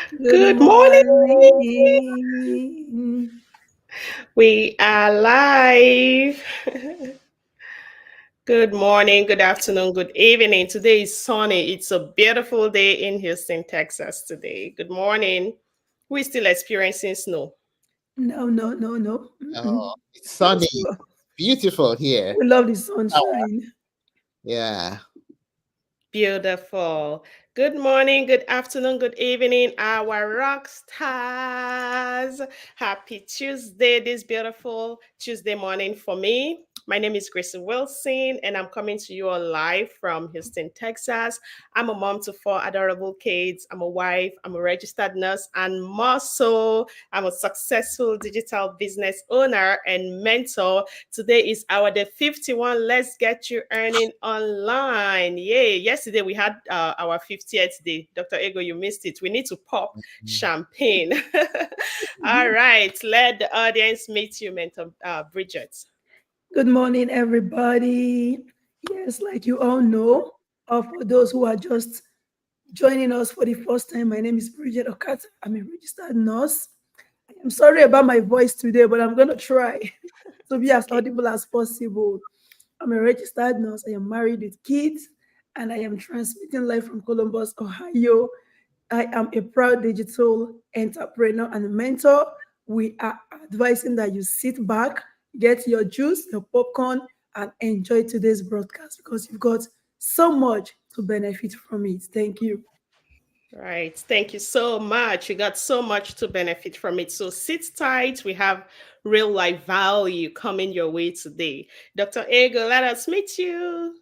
Good Good morning. morning. We are live. Good morning, good afternoon, good evening. Today is sunny. It's a beautiful day in Houston, Texas today. Good morning. We're still experiencing snow. No, no, no, no. Oh, it's No sunny. snow. Beautiful here. We love the Oh, sunshine. yeah. Beautiful. Good morning, good afternoon, good evening, our rock stars. Happy Tuesday, this beautiful Tuesday morning for me. My name is Gracie Wilson, and I'm coming to you all live from Houston, Texas. I'm a mom to four adorable kids. I'm a wife, I'm a registered nurse, and more so, I'm a successful digital business owner and mentor. Today is our day 51. Let's get you earning online. Yay. Yesterday we had our 50th day. Dr. Ego, you missed it. We need to pop champagne. All right. Let the audience meet you, Mentor Bridget. Good morning, everybody. Yes, like you all know, or for those who are just joining us for the first time, my name is Bridget Okata. I'm a registered nurse. I'm sorry about my voice today, but I'm going to try to be It's as okay. audible as possible. I'm a registered nurse. I am married with kids, and I am transmitting live from Columbus, Ohio. I am a proud digital entrepreneur and mentor. We are advising that you sit back, get your juice, your popcorn, and enjoy today's broadcast because you've got so much to benefit from it. Thank you. Right. Thank you so much. You got so much to benefit from it. So sit tight. We have real life value coming your way today. Dr. Ego, let us meet you.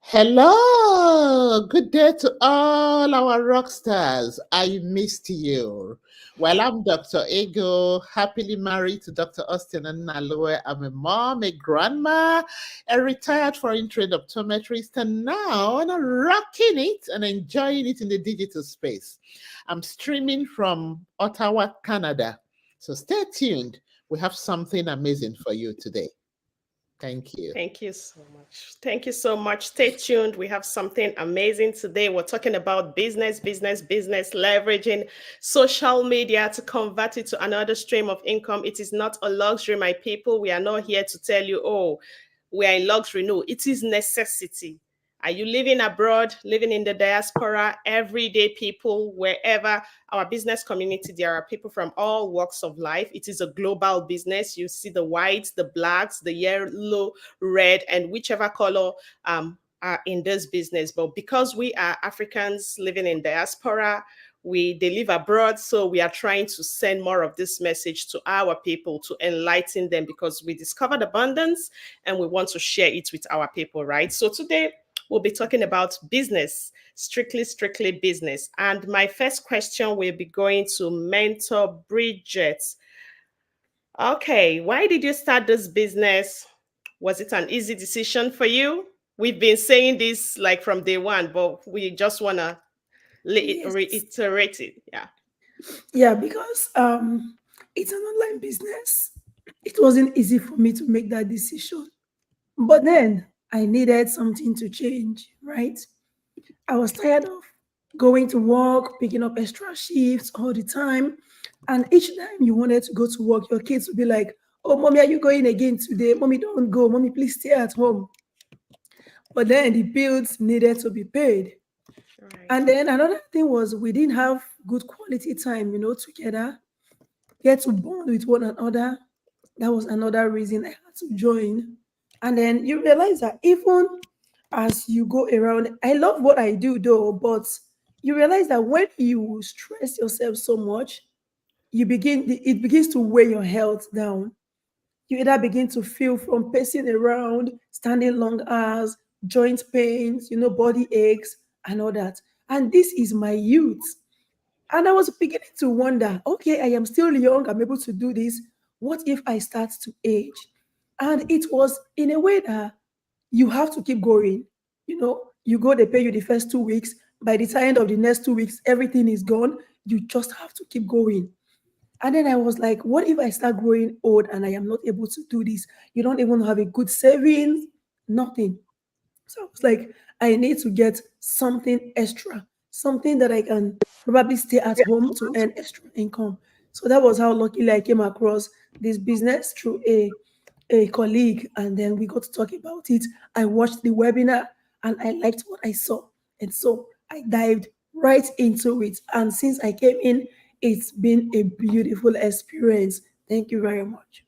Hello. Good day to all our rock stars. I missed you. Well, I'm Dr. Ego, happily married to Dr. Austin and Naloe. I'm a mom, a grandma, a retired foreign trained optometrist, and now I'm rocking it and enjoying it in the digital space. I'm streaming from Ottawa, Canada. So stay tuned. We have something amazing for you today. Thank you. Thank you so much. Thank you so much. Stay tuned. We have something amazing today. We're talking about business, leveraging social media to convert it to another stream of income. It is not a luxury, my people. We are not here to tell you, oh, we are in luxury. No, it is necessity. Are you living abroad, living in the diaspora, everyday people, wherever our business community, there are people from all walks of life. It is a global business. You see the whites, the blacks, the yellow, red, and whichever color are in this business. But because we are Africans living in diaspora, they live abroad, so we are trying to send more of this message to our people to enlighten them because we discovered abundance and we want to share it with our people, right? So today we'll be talking about business, strictly business. And my first question will be going to Mentor Bridget. Okay, why did you start this business? Was it an easy decision for you? We've been saying this like from day one, but we just want to Yes. reiterate it. Yeah. Yeah, because it's an online business. It wasn't easy for me to make that decision. But then I needed something to change, right? I was tired of going to work, picking up extra shifts all the time. And each time you wanted to go to work, your kids would be like, "Oh, mommy, are you going again today? Mommy, don't go. Mommy, please stay at home." But then the bills needed to be paid. Right. And then another thing was we didn't have good quality time, together, get to bond with one another. That was another reason I had to join. And then you realize that even as you go around, I love what I do though, but you realize that when you stress yourself so much, it begins to weigh your health down. You either begin to feel from pacing around, standing long hours, joint pains, body aches, and all that. And this is my youth. And I was beginning to wonder, okay, I am still young, I'm able to do this. What if I start to age? And it was in a way that you have to keep going. You go, they pay you the first 2 weeks. By the time of the next 2 weeks, everything is gone. You just have to keep going. And then I was like, what if I start growing old and I am not able to do this? You don't even have a good savings, nothing. So I was like, I need to get something extra something that I can probably stay at home to earn extra income. So that was how luckily I came across this business through a colleague, and then we got to talk about it. I watched the webinar and I liked what I saw. And so I dived right into it. And since I came in, it's been a beautiful experience. Thank you very much.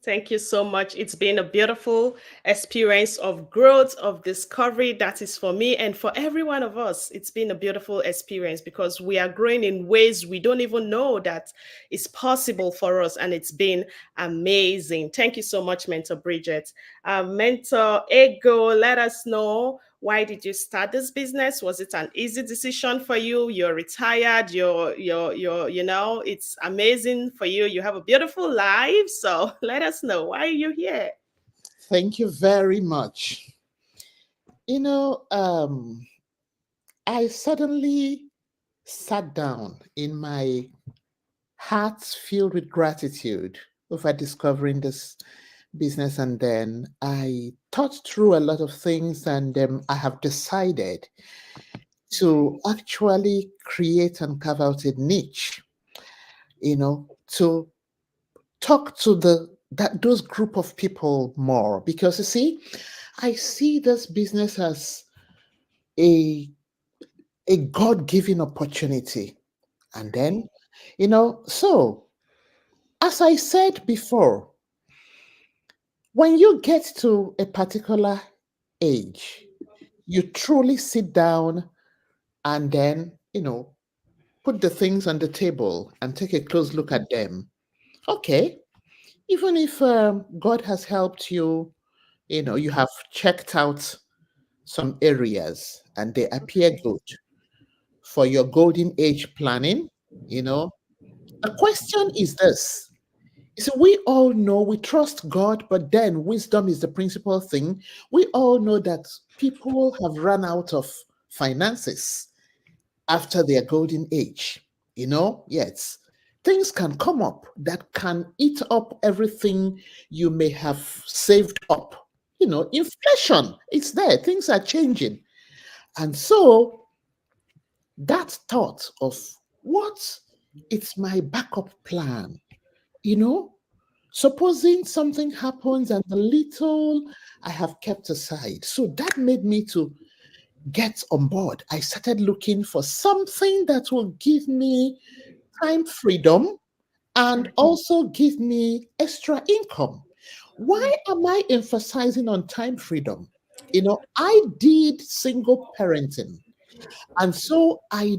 Thank you so much. It's been a beautiful experience of growth, of discovery. That is for me and for every one of us. It's been a beautiful experience because we are growing in ways we don't even know that is possible for us. And it's been amazing. Thank you so much, Mentor Bridget. Mentor Ego, let us know, why did you start this business? Was it an easy decision for you? You're retired, it's amazing for you. You have a beautiful life. So let us know, why are you here? Thank you very much. You know, I suddenly sat down in my heart filled with gratitude over discovering this business, and then I thought through a lot of things, and I have decided to actually create and carve out a niche, to talk to those group of people more, because you see, I see this business as a God-given opportunity. And then, so as I said before, when you get to a particular age, you truly sit down and then, put the things on the table and take a close look at them. Okay, even if God has helped you, you have checked out some areas and they appear good for your golden age planning, the question is this. So we all know we trust God, but then wisdom is the principal thing. We all know that people have run out of finances after their golden age. Yes, things can come up that can eat up everything you may have saved up. Inflation, it's there, things are changing. And so that thought of what it's my backup plan, you know, supposing something happens and the little I have kept aside. So that made me to get on board. I started looking for something that will give me time freedom and also give me extra income. Why am I emphasizing on time freedom? I did single parenting, and so that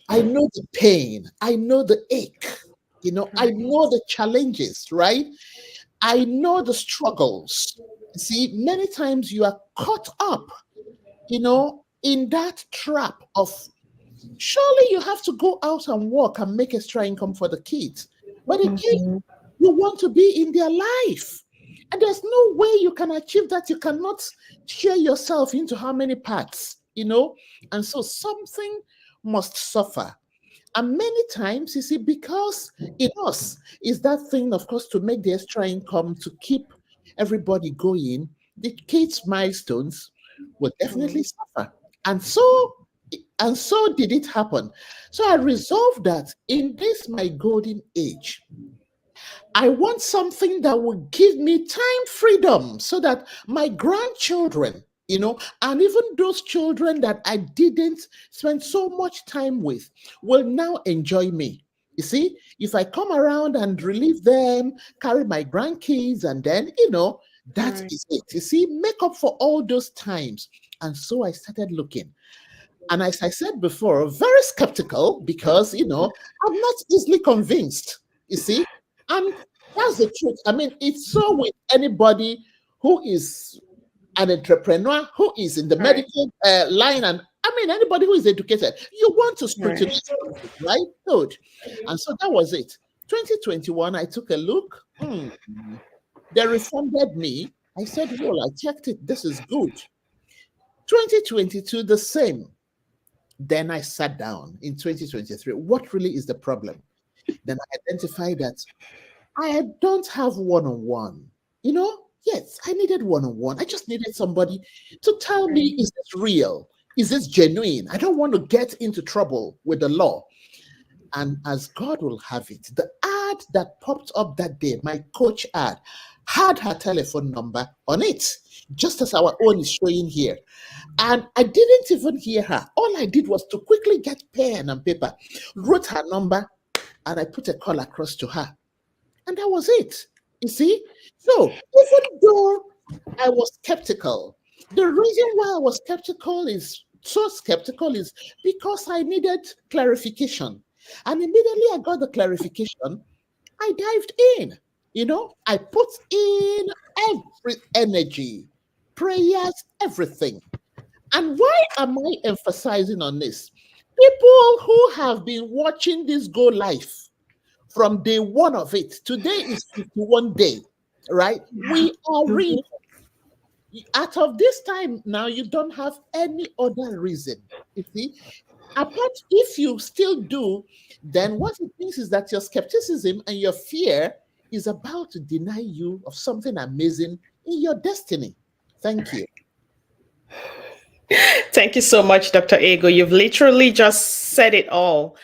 I know the pain, I know the ache, I know the challenges, right? I know the struggles. See, many times you are caught up, in that trap of surely you have to go out and work and make extra income for the kids. But again, you want to be in their life. And there's no way you can achieve that. You cannot share yourself into how many parts, And so something must suffer. And many times, you see, because in us is that thing, of course, to make the extra income, to keep everybody going, the kids' milestones will definitely suffer. And so did it happen. So I resolved that in this my golden age, I want something that will give me time freedom so that my grandchildren, and even those children that I didn't spend so much time with will now enjoy me. You see, if I come around and relieve them, carry my grandkids, and then, that is it. You see, make up for all those times. And so I started looking. And as I said before, very skeptical because, I'm not easily convinced, you see. And that's the truth. I mean, it's so with anybody who is an entrepreneur, who is in the medical line, and I mean, anybody who is educated, you want to scrutinize, right? Good. And so that was it. 2021, I took a look. They refunded me. I said, well, I checked it. This is good. 2022, the same. Then I sat down in 2023. What really is the problem? Then I identified that I don't have one-on-one. Yes, I needed one-on-one. I just needed somebody to tell me, is this real? Is this genuine? I don't want to get into trouble with the law. And as God will have it, the ad that popped up that day, my coach ad, had her telephone number on it, just as our own is showing here. And I didn't even hear her. All I did was to quickly get pen and paper, wrote her number, and I put a call across to her. And that was it. You see? So even though I was skeptical, the reason why I was skeptical is because I needed clarification. And immediately I got the clarification, I dived in. I put in every energy, prayers, everything. And why am I emphasizing on this? People who have been watching this go live from day one of it, today is 51 day, right? We are real. Mhm. Out of this time now, you don't have any other reason. You see, apart if you still do, then what it means is that your skepticism and your fear is about to deny you of something amazing in your destiny. Thank you. Thank you so much, Dr. Ego. You've literally just said it all.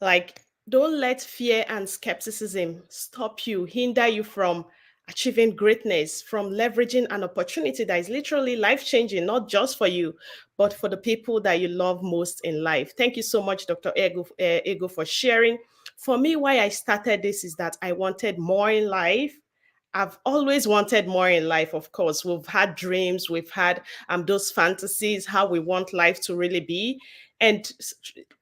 Like, don't let fear and skepticism stop you, hinder you from achieving greatness, from leveraging an opportunity that is literally life changing, not just for you, but for the people that you love most in life. Thank you so much, Dr. Ego, for sharing. For me, why I started this is that I wanted more in life. I've always wanted more in life, of course. We've had dreams, we've had those fantasies, how we want life to really be. And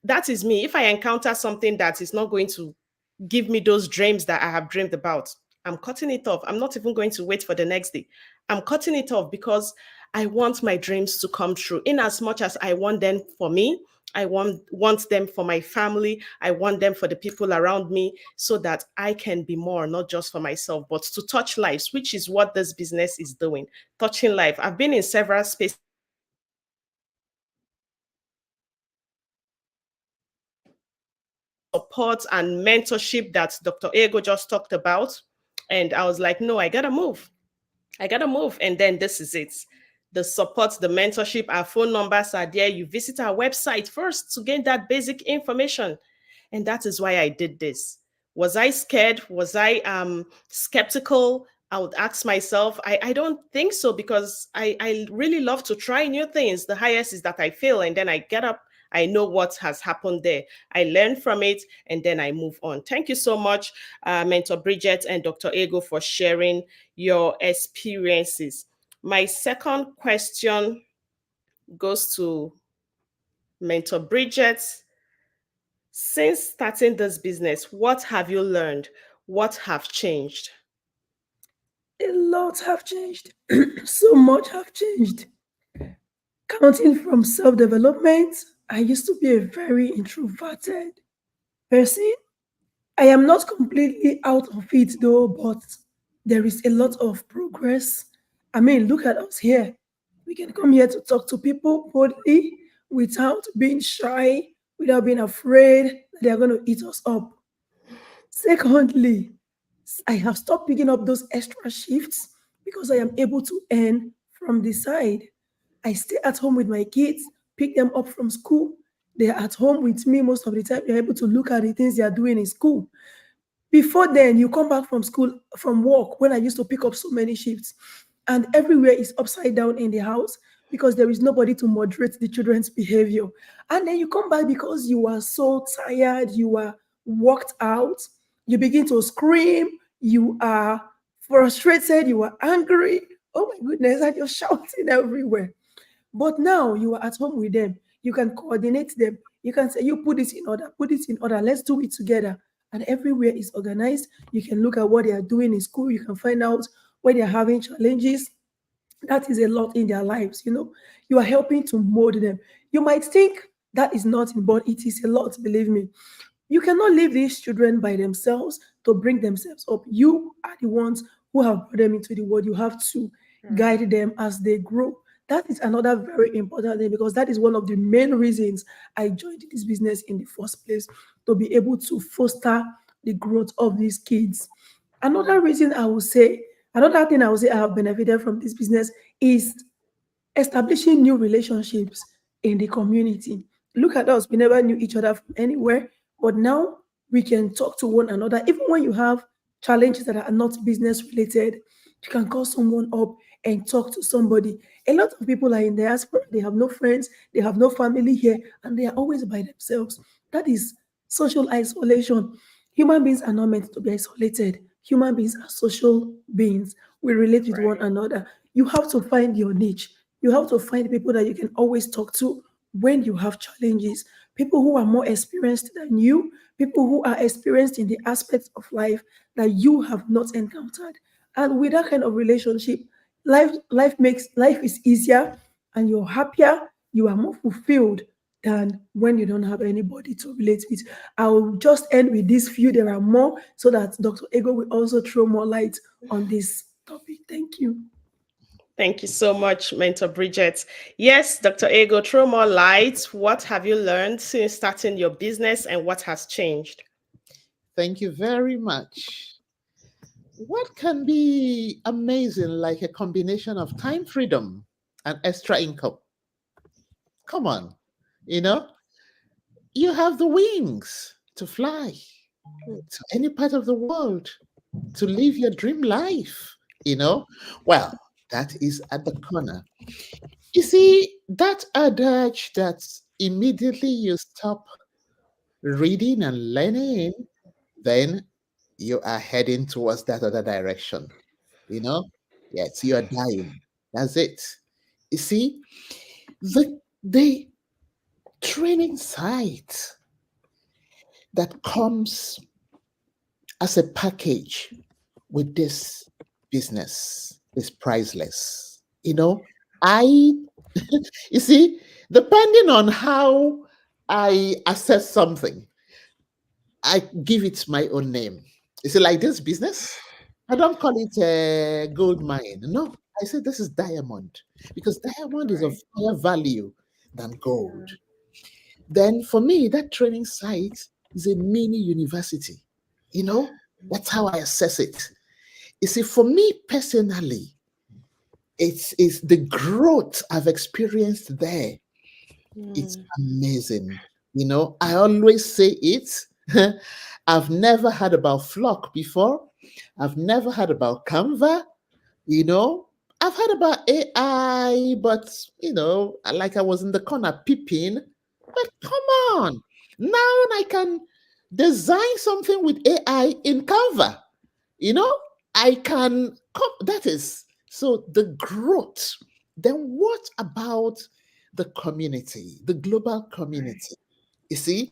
that is me. If I encounter something that is not going to give me those dreams that I have dreamed about, I'm cutting it off. I'm not even going to wait for the next day. I'm cutting it off because I want my dreams to come true. In as much as I want them for me, I want them for my family. I want them for the people around me so that I can be more, not just for myself, but to touch lives, which is what this business is doing, touching life. I've been in several spaces support and mentorship that Dr. Ego just talked about. And I was like, no, I gotta move. I gotta move. And then this is it. The support, the mentorship, our phone numbers are there. You visit our website first to gain that basic information. And that is why I did this. Was I scared? Was I skeptical? I would ask myself. I don't think so because I really love to try new things. The highest is that I fail and then I get up. I know what has happened there. I learn from it and then I move on. Thank you so much, Mentor Bridget and Dr. Ego, for sharing your experiences. My second question goes to Mentor Bridget. Since starting this business, what have you learned? What have changed? A lot have changed. So much have changed. Counting from self-development, I used to be a very introverted person. I am not completely out of it though, but there is a lot of progress. I mean, look at us here. We can come here to talk to people boldly without being shy, without being afraid that they are going to eat us up. Secondly, I have stopped picking up those extra shifts because I am able to earn from the side. I stay at home with my kids, pick them up from school. They are at home with me most of the time. You're able to look at the things they are doing in school. Before then, you come back from school, from work, when I used to pick up so many shifts, and everywhere is upside down in the house because there is nobody to moderate the children's behavior. And then you come back because you are so tired, you are worked out, you begin to scream, you are frustrated, you are angry. Oh my goodness, and you're shouting everywhere. But now you are at home with them. You can coordinate them. You can say, you put this in order, put it in order. Let's do it together. And everywhere is organized. You can look at what they are doing in school. You can find out where they're having challenges. That is a lot in their lives. You are helping to mold them. You might think that is nothing, but it is a lot, believe me. You cannot leave these children by themselves to bring themselves up. You are the ones who have brought them into the world. You have to Right. guide them as they grow. That is another very important thing because that is one of the main reasons I joined this business in the first place, to be able to foster the growth of these kids. Another reason I would say, another thing I would say I have benefited from this business is establishing new relationships. in the community. Look at us, we never knew each other from anywhere, but now we can talk to one another. Even when you have challenges that are not business related, you can call someone up and talk to somebody. A lot of people are in diaspora, they have no friends, they have no family here, and they are always by themselves. That is social isolation. Human beings are not meant to be isolated. Human beings are social beings. We relate with one Right. another. You have to find your niche. You have to find people that you can always talk to when you have challenges. People who are more experienced than you, people who are experienced in the aspects of life that you have not encountered. And with that kind of relationship, life is easier and you're happier, you are more fulfilled than when you don't have anybody to relate with. I'll just end with this few. There are more so that Dr. Ego will also throw more light on this topic. Thank you. Thank you so much, Mentor Bridget. Yes, Dr. Ego, throw more light. What have you learned since starting your business and what has changed? Thank you very much. What can be amazing like a combination of time freedom and extra income? Come on, you know, you have the wings to fly to any part of the world, to live your dream life, you know? Well, that is at the corner. You see, that adage that immediately you stop reading and learning, then you are heading towards that other direction, you know? Yes, you are dying. That's it. You see, the training site that comes as a package with this business is priceless. You know, I, you see, depending on how I assess something, I give it my own name. You see, like this business, I don't call it a gold mine. No, I say this is diamond because diamond is of Right. higher value than gold. Then for me, that training site is a mini university. You know, that's how I assess it. You see, for me personally, it's the growth I've experienced there. It's Mm, amazing. You know, I always say it. I've never heard about Flock before. I've never heard about Canva. You know, I've heard about AI, but like I was in the corner peeping. But come on, now I can design something with AI in Canva. You know, I can come. That is so the growth. Then what about the community, the global right. community? You see,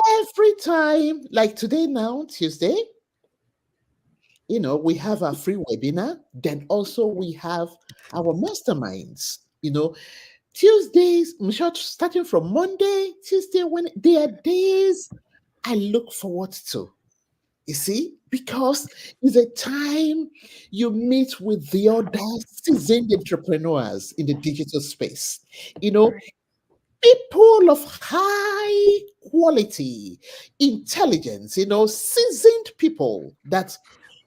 every time, like today now, Tuesday, we have our free webinar. Then also we have our masterminds. Tuesdays, I'm sure starting from Monday, Tuesday, when there are days I look forward to. You see, because it's a time you meet with the other seasoned entrepreneurs in the digital space. You know, Right. people of high quality, intelligence, seasoned people that,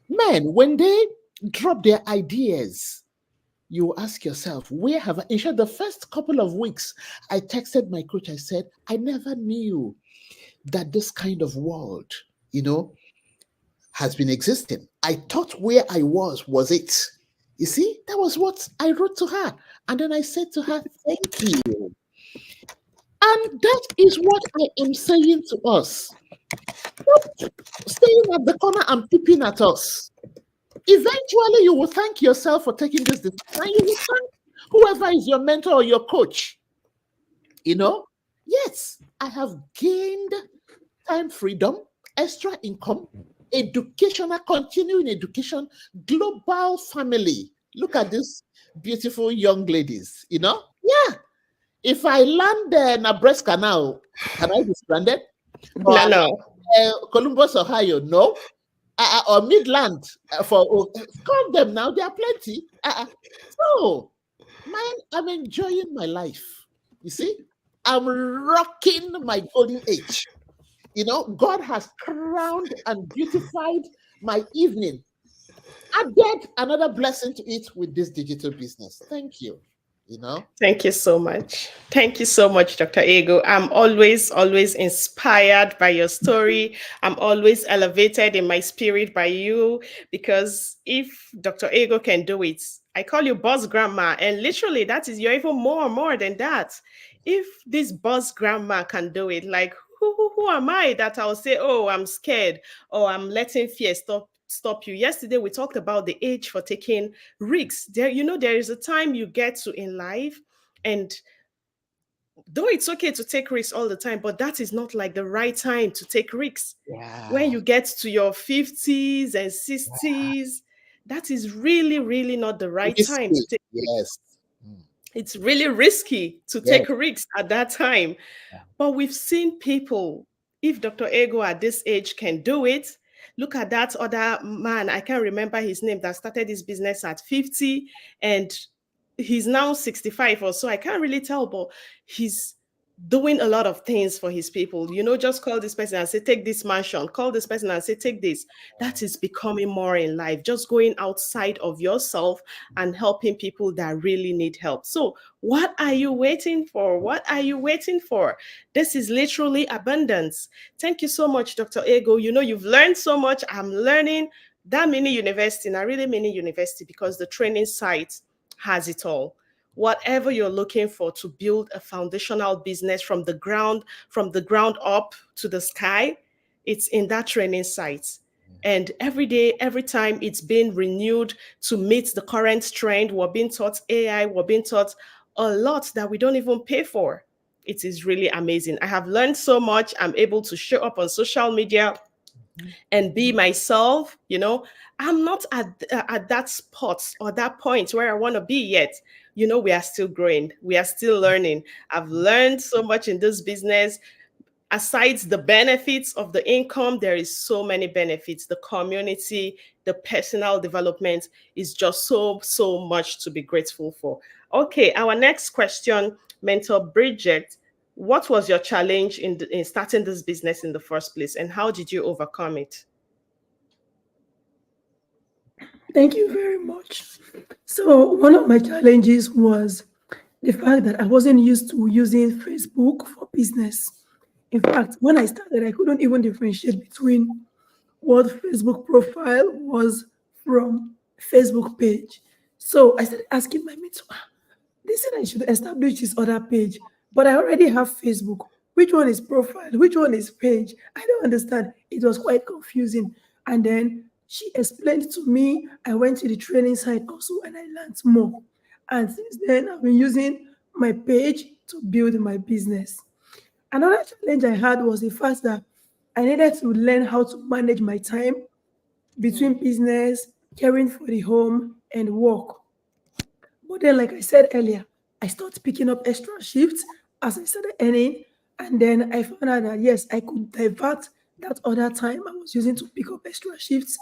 man, when they drop their ideas, you ask yourself, where have I? In short, the first couple of weeks, I texted my coach, I said, I never knew that this kind of world, you know, has been existing. I thought where I was it. You see, that was what I wrote to her. And then I said to her, thank you. And that is what I am saying to us. Stop staying at the corner and peeping at us. Eventually, you will thank yourself for taking this decision. And you will thank whoever is your mentor or your coach. Yes, I have gained time freedom, extra income, educational, continuing education, global family. Look at these beautiful young ladies, Yeah. If I land Nebraska now, can I be stranded? Or No, no. Columbus, Ohio? No. Or Midland call them now. There are plenty. So, man, I'm enjoying my life. You see, I'm rocking my golden age. God has crowned and beautified my evening. Added another blessing to it with this digital business. Thank you. you know? Thank you so much. Thank you so much, Dr. Ego. I'm always inspired by your story. I'm always elevated in my spirit by you because if Dr. Ego can do it, I call you boss grandma, and literally that is you're even more than that. If this boss grandma can do it, like who am I that I'll say, oh, I'm scared or I'm letting fear stop you. Yesterday we talked about the age for taking risks. There is a time you get to in life, and though it's okay to take risks all the time, but that is not like the right time to take risks. When Yeah. you get to your 50s and 60s, that is really not the right time to Risky. take risks. Yes. Mm. It's really risky to Yes. take risks at that time. But we've seen people, if Dr. Ego at this age can do it, look at that other man, I can't remember his name, that started his business at 50 and he's now 65 or so. I can't really tell, but he's doing a lot of things for his people. Just call this person and say, take this mansion, call this person and say, take this. That is becoming more in life, just going outside of yourself and helping people that really need help. So, what are you waiting for? What are you waiting for? This is literally abundance. Thank you so much, Dr. Ego. You've learned so much. I'm learning that mini university, not really mini university, because the training site has it all. Whatever you're looking for to build a foundational business from the ground up to the sky, it's in that training site. And every day, every time it's being renewed to meet the current trend, we're being taught AI, we're being taught a lot that we don't even pay for. It is really amazing. I have learned so much. I'm able to show up on social media and be myself. I'm not at that spot or that point where I want to be yet. We are still growing, we are still learning. I've learned so much in this business. Aside the benefits of the income, there is so many benefits. The community, the personal development is just so much to be grateful for. Okay, our next question, Mentor Bridget, what was your challenge in starting this business in the first place, and how did you overcome it? Thank you very much. So, one of my challenges was the fact that I wasn't used to using Facebook for business. In fact, when I started, I couldn't even differentiate between what Facebook profile was from Facebook page. So I started asking my mentor, they said I should establish this other page, but I already have Facebook. Which one is profile? Which one is page? I don't understand. It was quite confusing. And then she explained to me. I went to the training site also and I learned more. And since then, I've been using my page to build my business. Another challenge I had was the fact that I needed to learn how to manage my time between business, caring for the home, and work. But then, like I said earlier, I started picking up extra shifts as I started earning. And then I found out that yes, I could divert that other time I was using to pick up extra shifts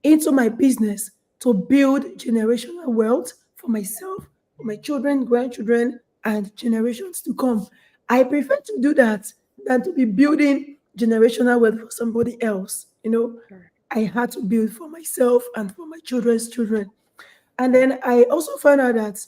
into my business to build generational wealth for myself, for my children, grandchildren, and generations to come. I prefer to do that than to be building generational wealth for somebody else. I had to build for myself and for my children's children. And then I also found out that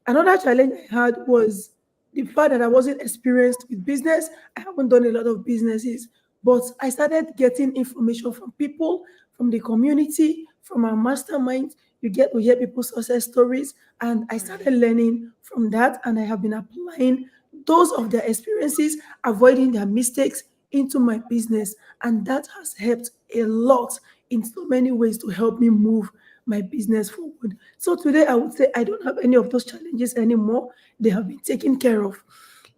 another challenge I had was the fact that I wasn't experienced with business. I haven't done a lot of businesses, but I started getting information from people, from the community, from our mastermind. You get to hear people's success stories, and I started learning from that, and I have been applying those of their experiences, avoiding their mistakes into my business, and that has helped a lot in so many ways to help me move my business forward. So today I would say I don't have any of those challenges anymore. They have been taken care of.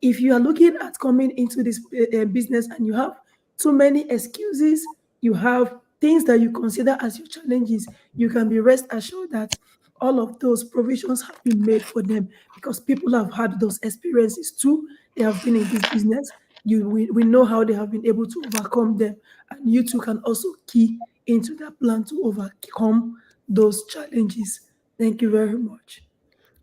If you are looking at coming into this business and you have too many excuses, you have things that you consider as your challenges, you can be rest assured that all of those provisions have been made for them because people have had those experiences too. They have been in this business. We know how they have been able to overcome them, and you too can also key into that plan to overcome those challenges. Thank you very much.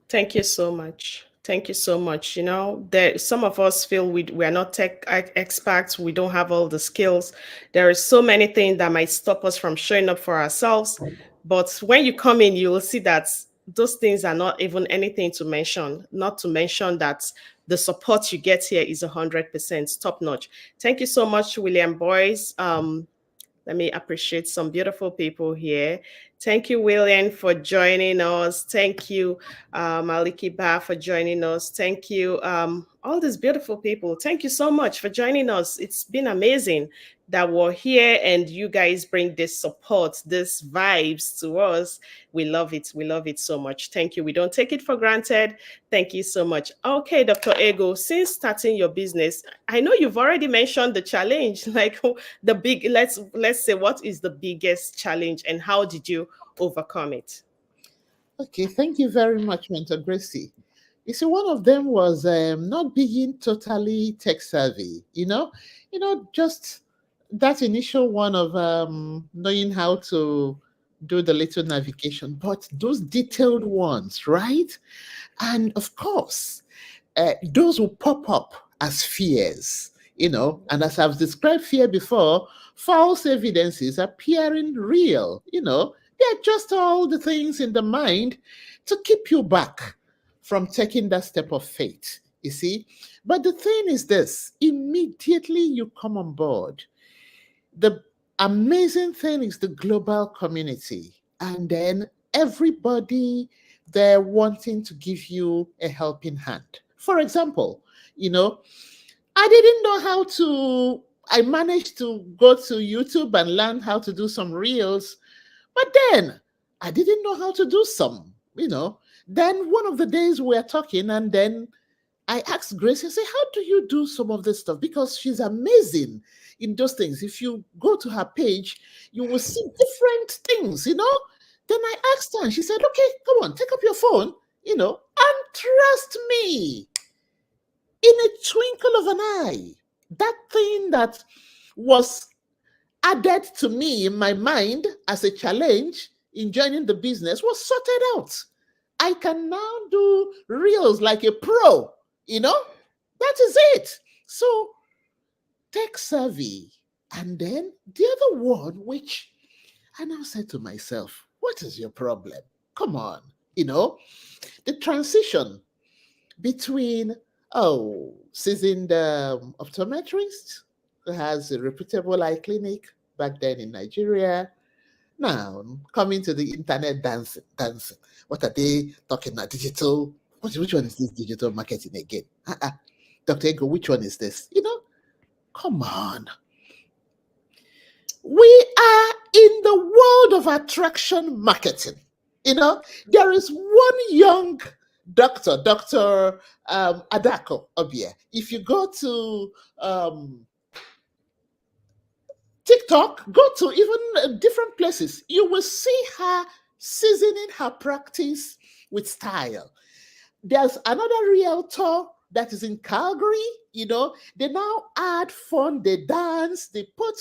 Thank you so much. Thank you so much. There some of us feel we are not tech experts. We don't have all the skills. There is so many things that might stop us from showing up for ourselves. But when you come in, you will see that those things are not even anything to mention, not to mention that the support you get here is 100% top notch. Thank you so much, William Boyce. Let me appreciate some beautiful people here. Thank you, William, for joining us. Thank you, Maliki Ba, for joining us. Thank you, all these beautiful people. Thank you so much for joining us. It's been amazing that we're here and you guys bring this support, this vibes to us. We love it. We love it so much. Thank you. We don't take it for granted. Thank you so much. Okay, Dr. Ego, since starting your business, I know you've already mentioned the challenge, like the big, let's say, what is the biggest challenge and how did you overcome it? Okay, thank you very much, Mentor Gracie. You see, one of them was not being totally tech savvy. Just that initial one of knowing how to do the little navigation, but those detailed ones, right? And of course, those will pop up as fears, and as I've described fear before, false evidences appearing real, they're just all the things in the mind to keep you back from taking that step of faith, you see. But the thing is this: immediately you come on board, the amazing thing is the global community, and then everybody there wanting to give you a helping hand. For example, you know, I didn't know how to, I managed to go to YouTube and learn how to do some reels, but then I didn't know how to do some. Then one of the days we were talking, and then I asked Grace, I said, how do you do some of this stuff? Because she's amazing in those things. If you go to her page, you will see different things. Then I asked her, and she said, okay, come on, take up your phone, and trust me, in a twinkle of an eye, that thing that was added to me in my mind as a challenge in joining the business was sorted out. I can now do reels like a pro. That is it. So tech savvy. And then the other one, which I now said to myself, what is your problem? Come on. The transition between, seasoned optometrist who has a reputable eye clinic back then in Nigeria. Now, coming to the internet dancing. What are they talking about? Digital. Which one is this digital marketing again? Dr. Ego, which one is this? Come on. We are in the world of attraction marketing. There is one young doctor, Dr. Adako Obia. If you go to TikTok, go to even different places, you will see her seasoning her practice with style. There's another realtor that is in Calgary. They now add fun, they dance, they put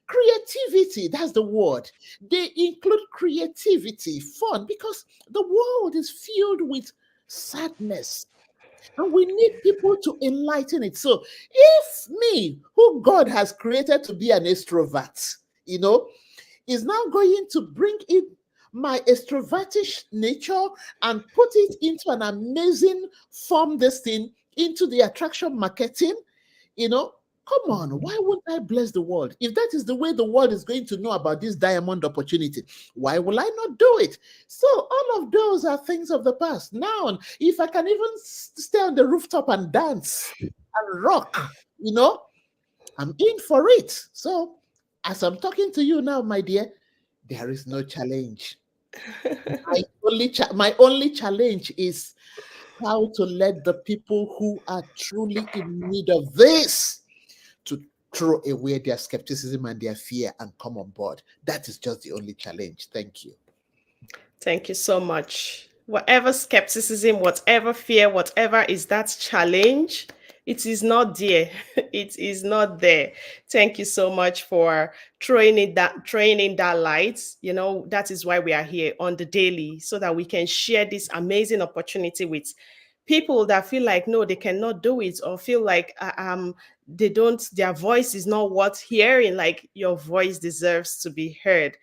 creativity. That's the word. They include creativity, fun, because the world is filled with sadness. And we need people to enlighten it. So if me, who God has created to be an extrovert, is now going to bring in my extrovertish nature and put it into an amazing form, this thing, into the attraction marketing, come on, why wouldn't I bless the world? If that is the way the world is going to know about this diamond opportunity, why will I not do it? So all of those are things of the past. Now, if I can even stay on the rooftop and dance and rock, I'm in for it. So as I'm talking to you now, my dear, there is no challenge. My only challenge is how to let the people who are truly in need of this to throw away their skepticism and their fear and come on board. That is just the only challenge. Thank you. Thank you so much. Whatever skepticism, whatever fear, whatever is that challenge, it is not there. It is not there. Thank you so much for throwing in that light. That is why we are here on the daily, so that we can share this amazing opportunity with people that feel like no, they cannot do it, or feel like their voice is not worth hearing. Like, your voice deserves to be heard.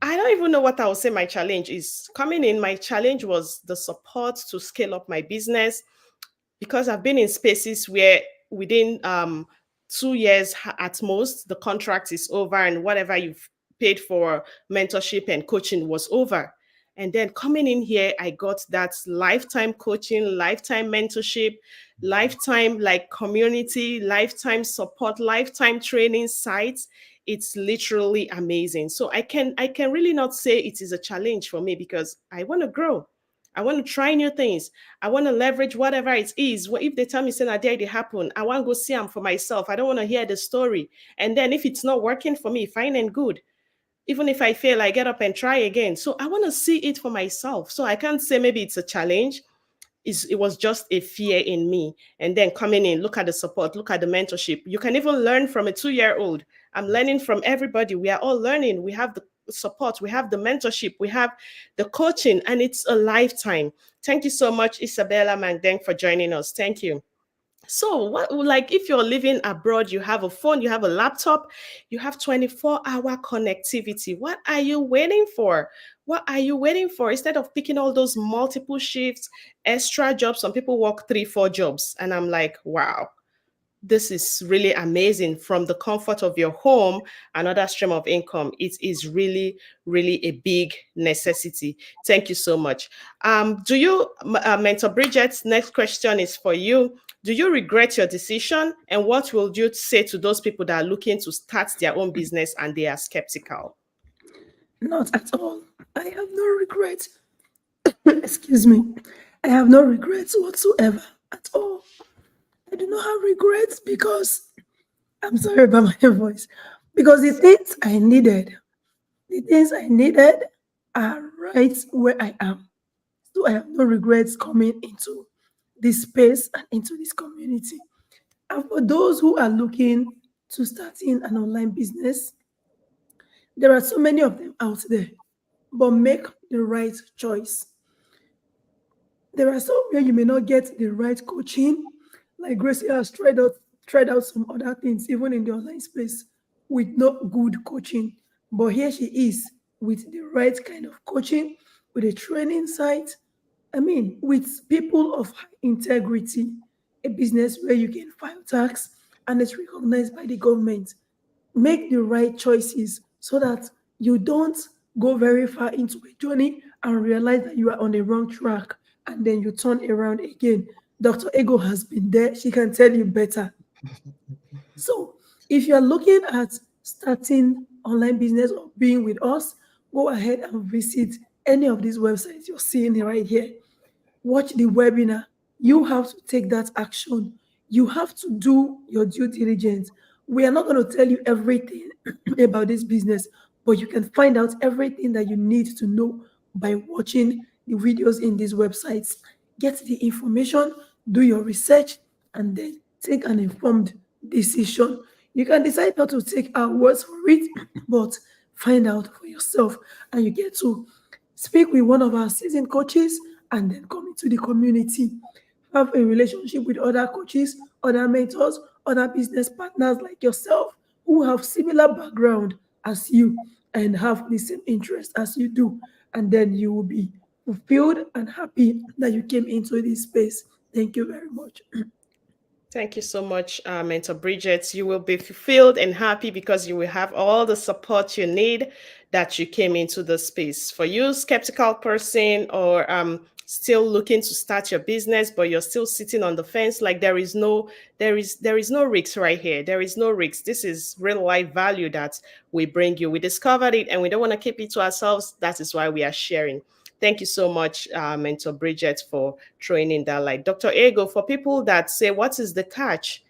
I don't even know what I would say my challenge is. Coming in, my challenge was the support to scale up my business, because I've been in spaces where within 2 years at most, the contract is over and whatever you've paid for mentorship and coaching was over. And then coming in here, I got that lifetime coaching, lifetime mentorship, lifetime like community, lifetime support, lifetime training sites. It's literally amazing. So I can really not say it is a challenge for me, because I want to grow. I want to try new things. I want to leverage whatever it is. What if they tell me say that day it happen? I want to go see them for myself. I don't want to hear the story. And then if it's not working for me, fine and good. Even if I fail, I get up and try again. So I want to see it for myself. So I can't say maybe it's a challenge. It was just a fear in me. And then coming in, look at the support, look at the mentorship. You can even learn from a 2-year-old. I'm learning from everybody. We are all learning. We have the support, we have the mentorship, we have the coaching, and it's a lifetime. Thank you so much, Isabella Mangdeng, for joining us. Thank you. So, what, like, if you're living abroad, you have a phone, you have a laptop, you have 24-hour connectivity. What are you waiting for? What are you waiting for? Instead of picking all those multiple shifts, extra jobs, some people work 3, 4 jobs. And I'm like, wow, this is really amazing. From the comfort of your home, another stream of income. It is really, really a big necessity. Thank you so much. Do you, Mentor Bridget, next question is for you. Do you regret your decision? And what will you say to those people that are looking to start their own business and they are skeptical? Not at all. I have no regrets. Excuse me. I have no regrets whatsoever at all. I do not have regrets because I'm sorry about my voice. Because the things I needed are right where I am. So I have no regrets coming into this space and into this community. And for those who are looking to start in an online business, there are so many of them out there, but make the right choice. There are some where you may not get the right coaching, like Gracie has tried out some other things, even in the online space, with no good coaching. But here she is with the right kind of coaching, with a training site. I mean, with people of high integrity, a business where you can file tax and it's recognized by the government. Make the right choices so that you don't go very far into a journey and realize that you are on the wrong track and then you turn around again. Dr. Ego has been there. She can tell you better. So if you're looking at starting online business or being with us, go ahead and visit any of these websites you're seeing right here. Watch the webinar. You have to take that action. You have to do your due diligence. We are not going to tell you everything about this business, but you can find out everything that you need to know by watching the videos in these websites. Get the information, do your research, and then take an informed decision. You can decide not to take our words for it, but find out for yourself, and you get to speak with one of our seasoned coaches and then come into the community. Have a relationship with other coaches, other mentors, other business partners like yourself who have similar background as you and have the same interest as you do. And then you will be fulfilled and happy that you came into this space. Thank you very much. Thank you so much, Mentor Bridget. You will be fulfilled and happy because you will have all the support you need that you came into the space. For you, skeptical person, or still looking to start your business, but you're still sitting on the fence, like there is no risk right here. There is no risk. This is real life value that we bring you. We discovered it and we don't want to keep it to ourselves. That is why we are sharing. Thank you so much, Mentor Bridget, for throwing in that light. Dr. Ego, for people that say, what is the catch?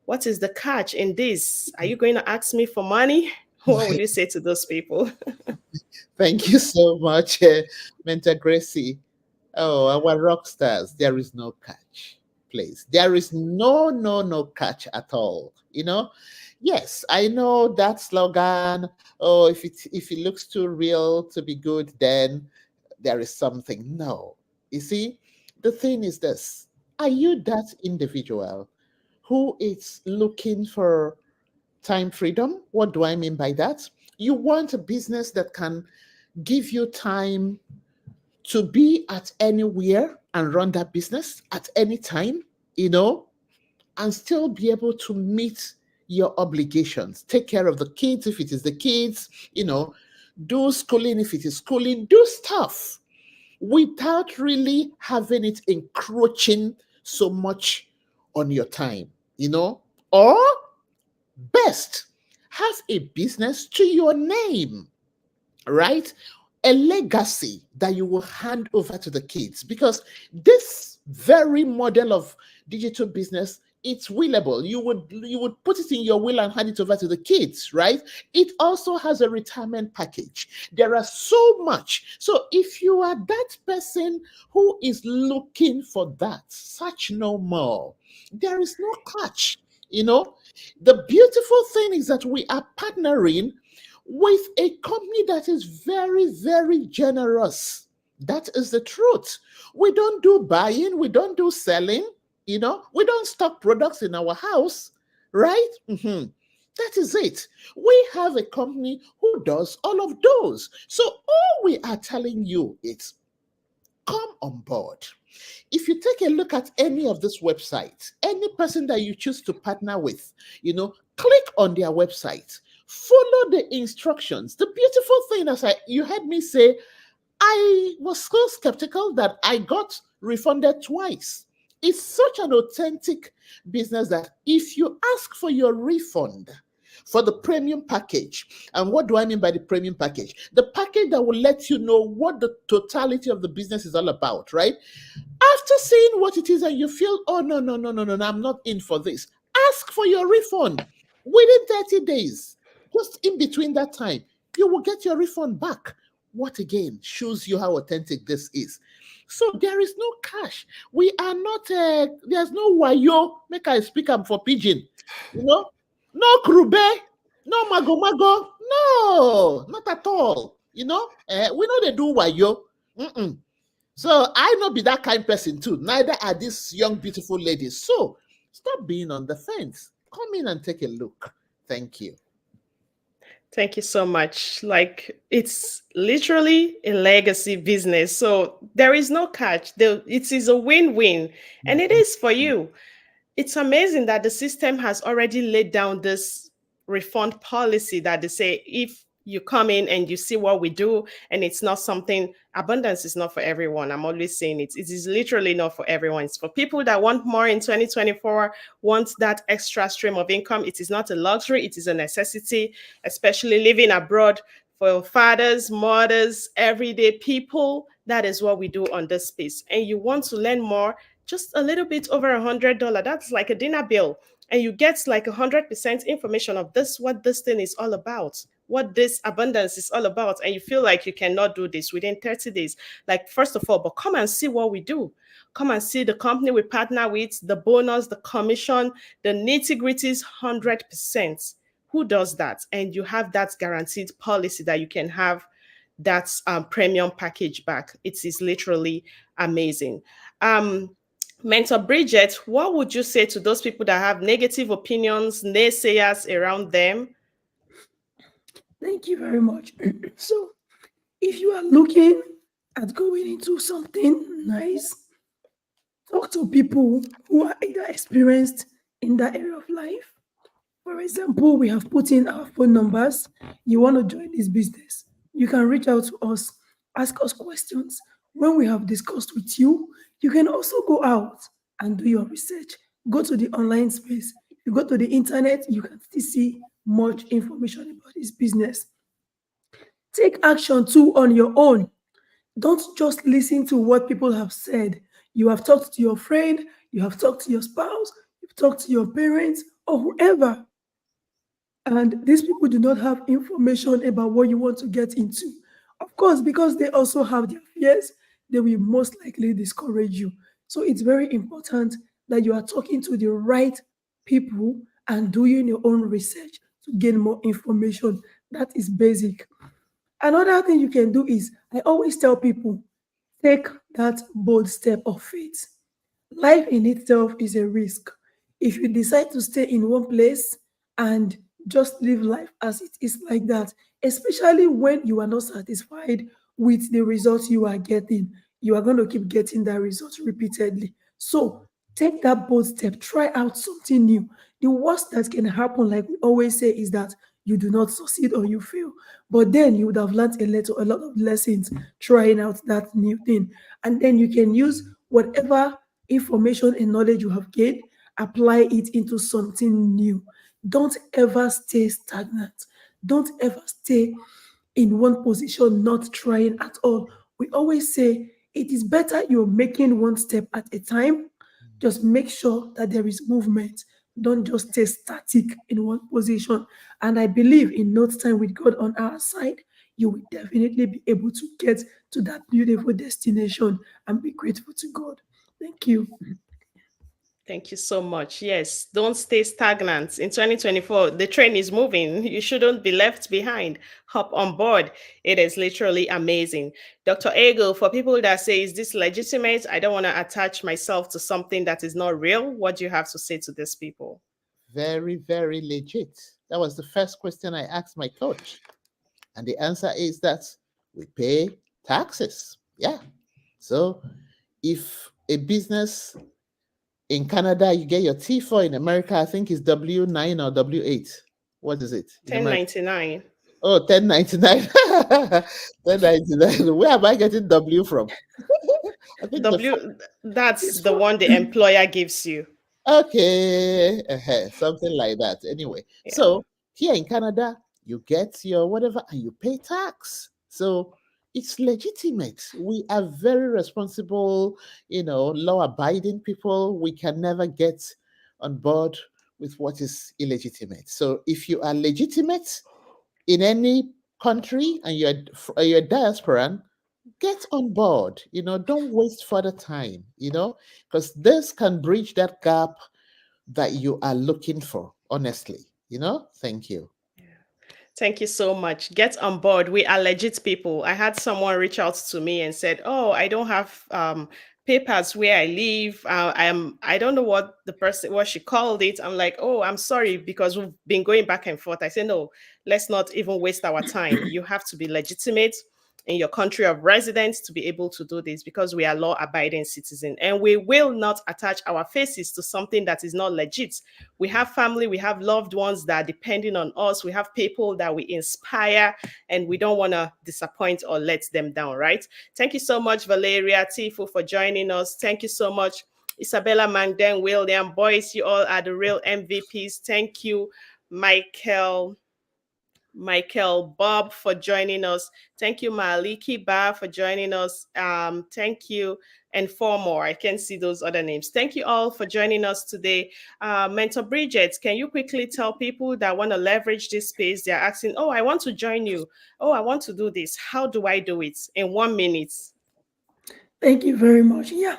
What is the catch in this? Are you going to ask me for money? What will you say to those people? Thank you so much, Mentor Gracie. Oh, our rock stars, there is no catch, please. There is no catch at all. Yes, I know that slogan. Oh, if it looks too real to be good, then there is something. No. You see, the thing is this: are you that individual who is looking for time freedom? What do I mean by that? You want a business that can give you time to be at anywhere and run that business at any time, you know, and still be able to meet your obligations. Take care of the kids if it is the kids, you know, do schooling if it is schooling, do stuff without really having it encroaching so much on your time, you know, or best, have a business to your name, right? A legacy that you will hand over to the kids, because this very model of digital business, it's willable. You would put it in your will and hand it over to the kids, right? It also has a retirement package. There are so much. So if you are that person who is looking for that, search no more. There is no catch, you know. The beautiful thing is that we are partnering with a company that is very, very generous. That is the truth. We don't do buying, we don't do selling, you know, we don't stock products in our house, right? That is it. We have a company who does all of those. So all we are telling you is come on board. If you take a look at any of these websites, any person that you choose to partner with, you know, click on their website, follow the instructions. The beautiful thing, you heard me say, I was so skeptical that I got refunded twice. It's such an authentic business that if you ask for your refund for the premium package, and what do I mean by the premium package? The package that will let you know what the totality of the business is all about, right? After seeing what it is and you feel, oh, no, no, no, no, no, no, I'm not in for this, ask for your refund within 30 days. Just in between that time, you will get your refund back. What again shows you how authentic this is. So there is no cash. We are not, there's no wayo, make I speak am for pigeon, you know, no krube, no mago mago, no, not at all. You know, we know they do wayo. Mm-mm. So I not be that kind person too. Neither are these young, beautiful ladies. So stop being on the fence. Come in and take a look. Thank you. Thank you so much. Like, it's literally a legacy business. So there is no catch. It is a win-win. And it is for you. It's amazing that the system has already laid down this refund policy that they say if you come in and you see what we do and it's not something, abundance is not for everyone. I'm always saying it is literally not for everyone. It's for people that want more in 2024, want that extra stream of income. It is not a luxury, it is a necessity, especially living abroad. For fathers, mothers, everyday people, that is what we do on this space. And you want to learn more, just a little bit over $100. That's like a dinner bill. And you get like 100% information of this, what this thing is all about, what this abundance is all about. And you feel like you cannot do this within 30 days. Like, first of all, but come and see what we do. Come and see the company we partner with, the bonus, the commission, the nitty-gritties, 100%. Who does that? And you have that guaranteed policy that you can have that premium package back. It is literally amazing. Mentor Bridget, what would you say to those people that have negative opinions, naysayers around them? Thank you very much. So, if you are looking at going into something nice, talk to people who are either experienced in that area of life. For example, we have put in our phone numbers. You want to join this business, you can reach out to us, ask us questions. When we have discussed with you, you can also go out and do your research. Go to the online space. You go to the internet, you can still see much information about this business. Take action too on your own. Don't just listen to what people have said. You have talked to your friend, you have talked to your spouse, you've talked to your parents or whoever. And these people do not have information about what you want to get into. Of course, because they also have their fears, they will most likely discourage you. So it's very important that you are talking to the right people and doing your own research to gain more information. That is basic. Another thing you can do is, I always tell people, take that bold step of faith. Life in itself is a risk. If you decide to stay in one place and just live life as it is like that, especially when you are not satisfied with the results you are getting. You are going to keep getting that result repeatedly. So take that bold step, try out something new. The worst that can happen, like we always say, is that you do not succeed or you fail. But then you would have learned a lot of lessons trying out that new thing. And then you can use whatever information and knowledge you have gained, apply it into something new. Don't ever stay stagnant. Don't ever stay in one position, not trying at all. We always say it is better you're making one step at a time. Just make sure that there is movement. Don't just stay static in one position. And I believe in no time with God on our side, you will definitely be able to get to that beautiful destination and be grateful to God. Thank you. Thank you so much. Yes, don't stay stagnant. In 2024, the train is moving. You shouldn't be left behind. Hop on board. It is literally amazing. Dr. Ego, for people that say, is this legitimate? I don't want to attach myself to something that is not real. What do you have to say to these people? Very, very legit. That was the first question I asked my coach. And the answer is that we pay taxes. Yeah. So if a business in Canada, you get your T4, in America, I think it's W9 or W8. What is it? In America? 1099. Oh, 1099. 1099. Where am I getting W from? I think That's the one the employer gives you. okay, something like that. Anyway, Yeah. so here in Canada, you get your whatever and you pay tax. So it's legitimate. We are very responsible, law-abiding people. We can never get on board with what is illegitimate. So if you are legitimate in any country and you're a diasporan, get on board. Don't waste further time. Because this can bridge that gap that you are looking for. Honestly, Thank you. Thank you so much. Get on board. We are legit people. I had someone reach out to me and said, "Oh, I don't have papers where I live. I don't know what she called it." I'm like, "Oh, I'm sorry because we've been going back and forth." I said, "No, let's not even waste our time. You have to be legitimate in your country of residence to be able to do this because we are law-abiding citizens and we will not attach our faces to something that is not legit. We have family, we have loved ones that are depending on us, we have people that we inspire, and we don't want to disappoint or let them down, right?" Thank you so much, Valeria Tifu, for joining us. Thank you so much, Isabella Mangden, William Boyce. You all are the real MVPs. Thank you, Michael Bob, for joining us. Thank you, Maliki Ba, for joining us. Thank you. And four more. I can see those other names. Thank you all for joining us today. Mentor Bridget, can you quickly tell people that want to leverage this space? They're asking, "Oh, I want to join you. Oh, I want to do this. How do I do it?" In 1 minute. Thank you very much. Yeah,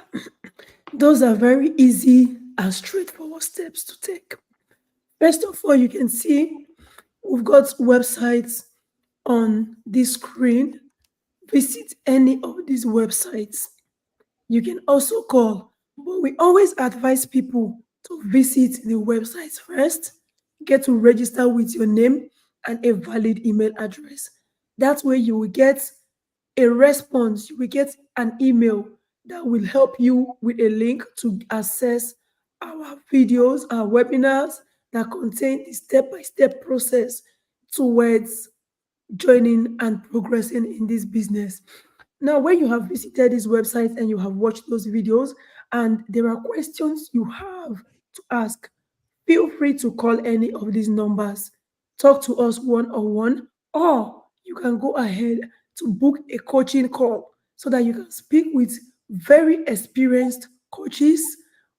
those are very easy and straightforward steps to take. First of all, you can see we've got websites on this screen. Visit any of these websites. You can also call, but we always advise people to visit the websites first, get to register with your name and a valid email address. That way you will get a response, you will get an email that will help you with a link to access our videos, our webinars that contain the step-by-step process towards joining and progressing in this business. Now, when you have visited these websites and you have watched those videos and there are questions you have to ask, feel free to call any of these numbers, talk to us one-on-one, or you can go ahead to book a coaching call so that you can speak with very experienced coaches,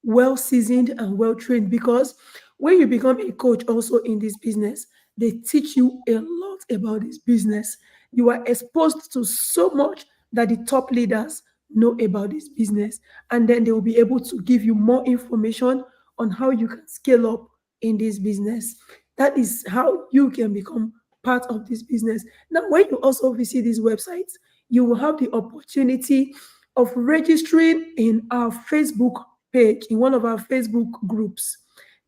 well seasoned and well trained. Because when you become a coach also in this business, they teach you a lot about this business. You are exposed to so much that the top leaders know about this business, and then they will be able to give you more information on how you can scale up in this business. That is how you can become part of this business. Now, when you also visit these websites, you will have the opportunity of registering in our Facebook page, in one of our Facebook groups.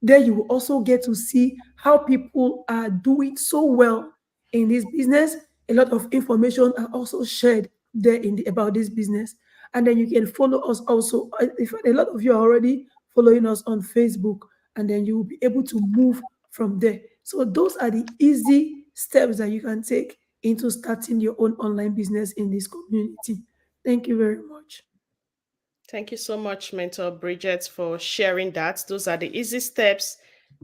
There you will also get to see how people are doing so well in this business. A lot of information are also shared there about this business. And then you can follow us also. If a lot of you are already following us on Facebook, and then you will be able to move from there. So those are the easy steps that you can take into starting your own online business in this community. Thank you very much. Thank you so much, Mentor Bridget, for sharing that. Those are the easy steps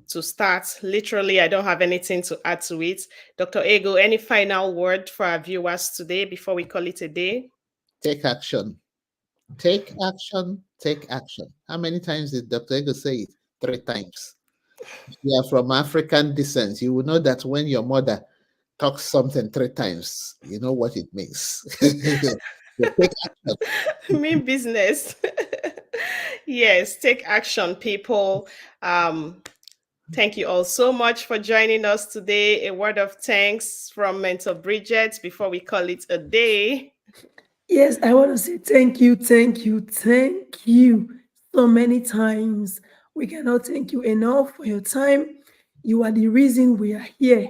to start. Literally, I don't have anything to add to it. Dr. Ego, any final word for our viewers today before we call it a day? Take action. Take action. Take action. How many times did Dr. Ego say it? 3 times. If you are from African descent, you will know that when your mother talks something 3 times, you know what it means. So take action. Mean business. Yes, take action, people. Um, Thank you all so much for joining us today. A word of thanks from Mentor Bridget before we call it a day. Yes, I want to say thank you, thank you, thank you so many times. We cannot thank you enough for your time. You are the reason we are here.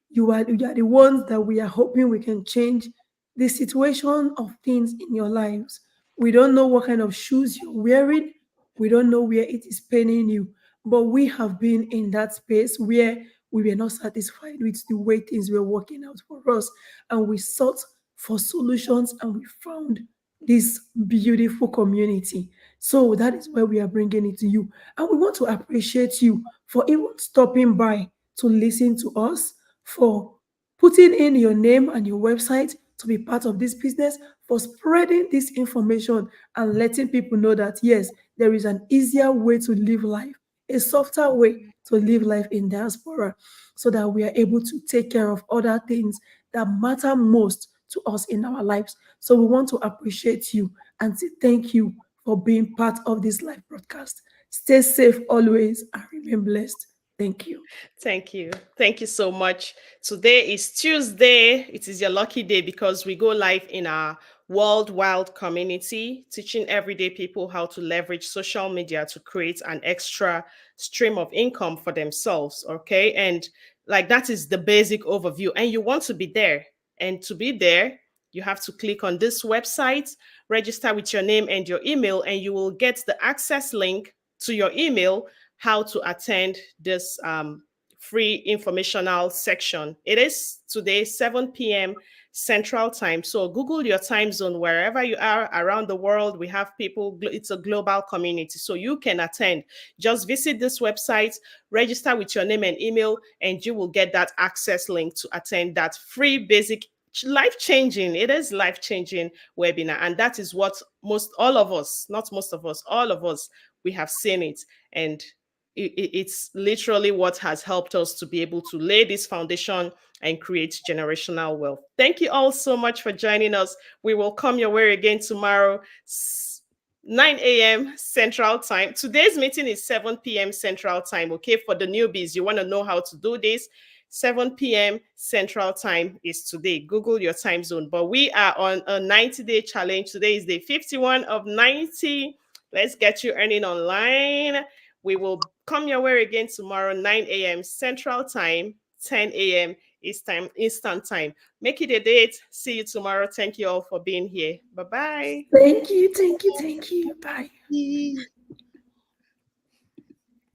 You are the ones that we are hoping we can change the situation of things in your lives. We don't know what kind of shoes you're wearing. We don't know where it is paining you. But we have been in that space where we were not satisfied with the way things were working out for us. And we sought for solutions, and we found this beautiful community. So that is why we are bringing it to you. And we want to appreciate you for even stopping by to listen to us, for putting in your name and your website to be part of this business, for spreading this information and letting people know that yes, there is an easier way to live life, a softer way to live life in diaspora, so that we are able to take care of other things that matter most to us in our lives. So we want to appreciate you and say thank you for being part of this live broadcast. Stay safe always and remain blessed. Thank you. Thank you. Thank you so much. Today is Tuesday. It is your lucky day because we go live in our worldwide community, teaching everyday people how to leverage social media to create an extra stream of income for themselves. Okay. And like that is the basic overview. And you want to be there. And to be there, you have to click on this website, register with your name and your email, and you will get the access link to your email how to attend this free informational section. It is today, 7 p.m. Central Time. So Google your time zone wherever you are around the world. We have people, it's a global community. So you can attend. Just visit this website, register with your name and email, and you will get that access link to attend that free basic life-changing, it is life-changing webinar. And that is what all of us, not most of us, all of us, we have seen it. And it's literally what has helped us to be able to lay this foundation and create generational wealth. Thank you all so much for joining us. We will come your way again tomorrow, 9 a.m. Central Time. Today's meeting is 7 p.m. Central Time. Okay, for the newbies, you want to know how to do this. 7 p.m. Central Time is today. Google your time zone. But we are on a 90-day challenge. Today is day 51 of 90. Let's get you earning online. We will come your way again tomorrow, 9 a.m. Central Time, 10 a.m. Eastern Time. Make it a date. See you tomorrow. Thank you all for being here. Bye-bye. Thank you. Thank you. Thank you. Bye.